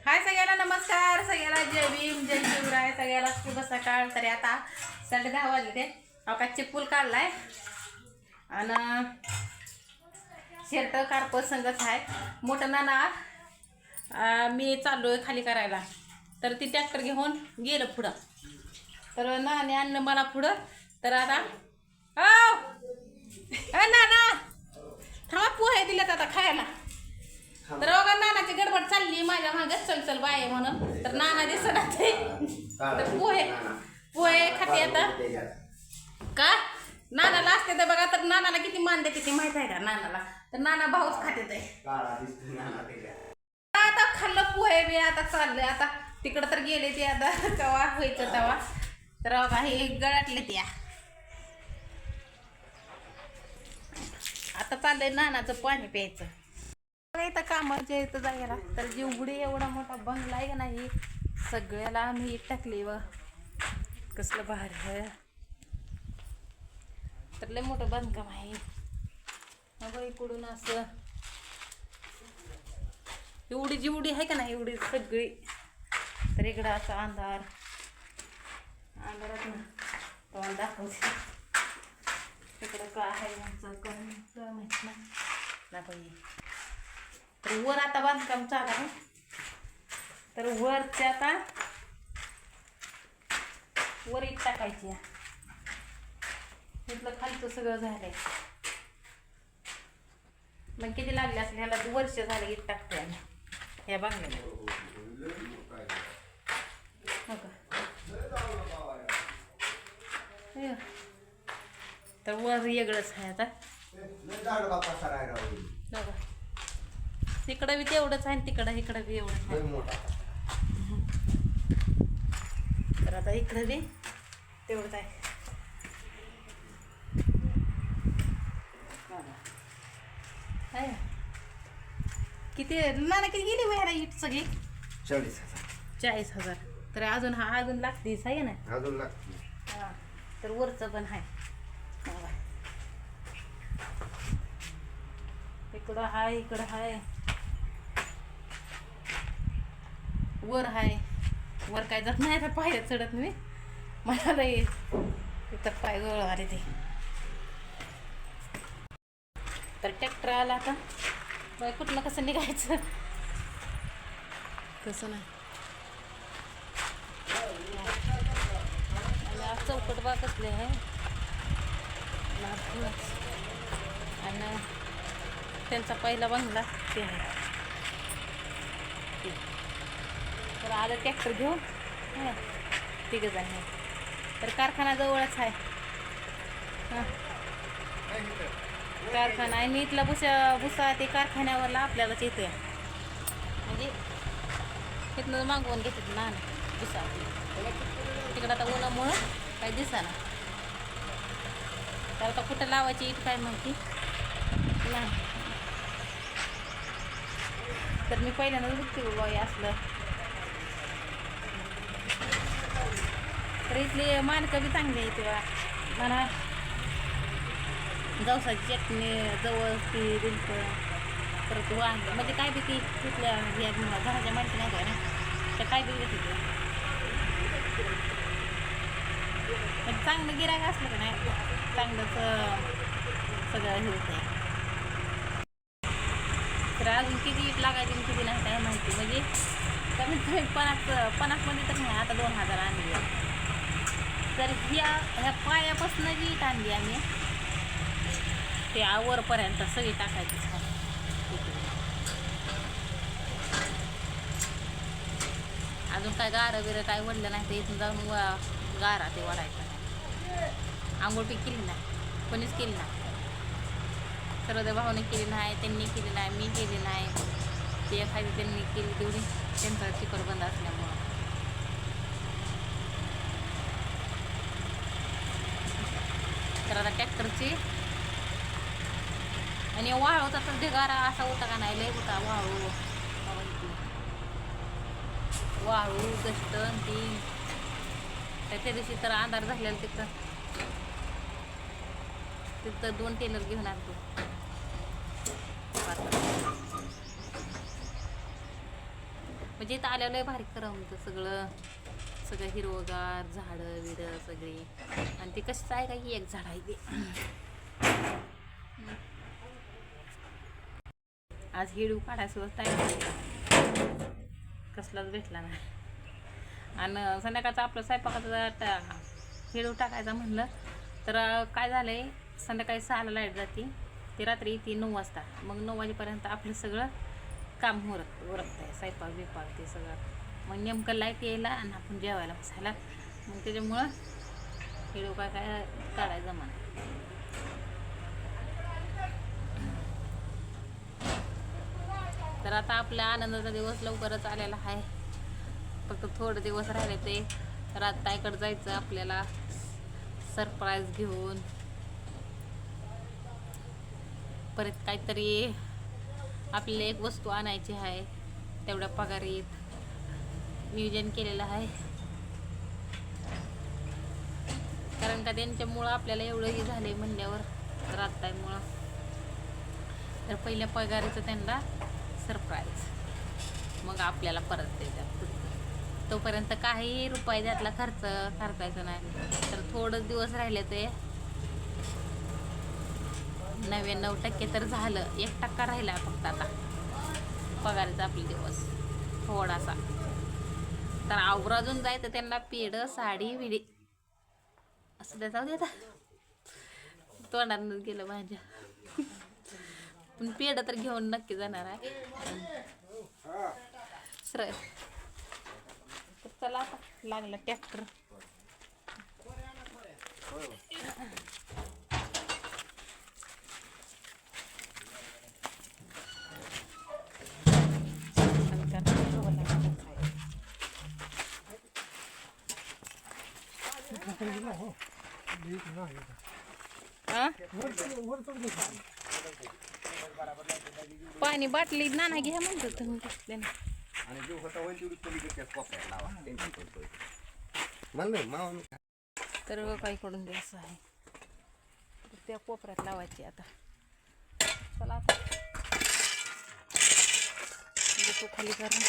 हाय सगळ्याला नमस्कार, सगळ्याला जय भीम, जय शिवराय, सगळ्याला शुभ सकाळ. तरी आता 10:30 वाजले ते अवका चिपूल काढलाय आणि शर्ट कारप संगच आहे. मोठं नाना मी चाललोय खाली करायला, तर ती ट्रॅक्टर घेऊन गेलं पुढं. तर नाने आणलं मला पुढं. तर आता नाना थांबा, पोहे दिलेत आता खायला. तर बघा नानाची गडबड चालली माझ्या मागं, चल चल बाय म्हणून. तर नाना दिसत ते तर पोहे खाते आता का नानाला असते तर बघा. तर नानाला किती मान देते ते माहित आहे का नानाला. तर नाना भाऊच खाते ते. आता खाल्लं पोहे बी, आता चाललंय आता तिकडं तर गेले ते. आता कवा व्हायचं तवा. तर बघा हे गळाटले ते. आता चाललंय नानाचं पाणी प्यायचं. इथं कामाच्या इथं जायला तर जेवढी एवढा मोठा बंगला आहे का नाही, सगळ्याला आम्ही टाकली व कसलं भारी आहे. तर लय मोठं बांधकाम आहे. मग इकडून असं एवढी जेवढी आहे का नाही एवढी सगळी. तर इकडं असा अंधारात ना तोंड दाखवते. इकडं काय आहे यांचं काय माहित नाही दाखवली. तर वर आता बांधकाम चालू आहे. तर वरच्या आता वर इट टाकायची. इथलं खालचं सगळं झालंय. मग किती लागले असेल ह्याला, वर्ष झालं इट टाकते आम्ही ह्या बांगल्याला. हो का. तर वर वेगळंच आहे आता. तिकडं बी तेवढंच आहे, तिकडं इकडं बी एवढं आहे. तर आता इकडं बी तेवढंच आहे. किती नाना किती गेली वेळा इट सगळी? 40,000. तर अजून अजून लागतेच आहे ना, अजून लागते. हा. तर वरचं पण आहे. इकडं हाय, इकडं हाय, वर हाय. वर काय जात नाही आता, पायऱ्या चढत मी. मला इथं पाय गळ आले ते. तर ट्रॅक्टर आला आता. बाय कुठलं कसं निघायचं कसं नाही. आणि आज चौकट बा कसले आहे आणि त्यांचा पहिला बंगला ते आहे. तर आलं ट्रॅक्टर घेऊन तिघं जण आहे. तर कारखाना जवळच आहे. हां कारखाना आहे. मी इथला भुसा ते कारखान्यावरला आपल्यालाच येतो. म्हणजे तिथनं मागवून घेतात ना भुसा. तिकडं आता उन्हामुळं काही दिसेना. तर आता कुठं लावायची इट काय माहिती नाही. तर मी पहिल्यांदाच बघते बाबा असलं. तर इथली मानकं बी चांगली आहे तेव्हा मला. जवसाची चटणी, जवस, ती दिलत, परत वांग, म्हणजे काय बी ती तिथल्या ह्या घराच्या माणसं नाही का ना, त्या काय बी घेते ते. म्हणजे चांगलं गिरायक असलं का नाही चांगलंच सगळं हे होतं आहे. तर अजून किती इट लागायची आणि किती नाही काय माहिती. म्हणजे कमीत कमी 50 मध्ये तर नाही. आता 2000 आणली. तर ह्या पायापासून जी इट आणली आम्ही ते वरपर्यंत सगळी टाकायची. अजून काय गारं बिरं काय वडलं नाही. तर इथून जाऊन गारा ते वडायचं. आंघोळ पी केली नाही, कोणीच केली नाही. सर्व भाऊने केली नाही, त्यांनी केली नाही, मी केली नाही. ते एखादी त्यांनी केली तेवढी, त्यांचा चिकर बंद असल्यामुळं. तर आता ट्रॅक्टरची आणि वाळूचा तर ढिगारा असा होता का नाही, लय होता वाळू दष्ट ती. त्या दिवशी तर अंधार झालेला तिथं 2 टेलर घेऊन आणतो. म्हणजे इथं आल्यावर लय भारी करमतं सगळं हिरवगार झाडं बिडं सगळी. आणि ते कसं आहे का की एक झाड आहे ते. आज हिडू काढायला सुद्धा टाईम कसलाच भेटला नाही. आणि संध्याकाळचं आपलं स्वयंपाकाचा हिडू टाकायचा म्हणलं तर काय झालंय, संध्याकाळी 6ला लाईट जाते, ती रात्री येते 9 वाजता. मग 9 वाजेपर्यंत आपलं सगळं काम उरकत आहे, स्वयंपाक बिपाक ते सगळं. मग नेमकं लाईट यायला आणि आपण जेवायला बसायला, मग त्याच्यामुळं हिडू काय काढायचं जमा. तर आता आपल्या आनंदाचा दिवस लवकरच आलेला आहे. फक्त थोडे दिवस राहिले ते ताईकडे जायचं आपल्याला सरप्राईज घेऊन. परत काहीतरी आपल्याला एक वस्तू आणायची आहे, तेवढ्या पगारीत नियोजन केलेलं आहे. कारण का त्यांच्यामुळं आपल्याला एवढं हे झालंय म्हणल्यावर, राताईमुळं. तर पहिल्या पगारीचं त्यांना सरप्राईज, मग आपल्याला परत त्याच्यात. तोपर्यंत काही रुपये त्यातला खर्च करायचा नाही. तर थोडं दिवस राहिले ते 99% तर झालं, 1% राहिला फक्त आता पगाराचा आपले दिवस थोडासा. तर आवराजून जायचं त्यांना पेढं साडी विडी असं द्या. जाऊ दे आता, तोंडातच गेलं माझ्या. पण पेढं तर घेऊन नक्की जाणार आहे. तर चला आता लागला ट्रॅक्टर. पाणी बाटली नाना घ्या म्हणतो तुम्ही. तर काही कडून द्यायचं आहे, त्या कोपऱ्यात लावायची. आता चला आता खाली करून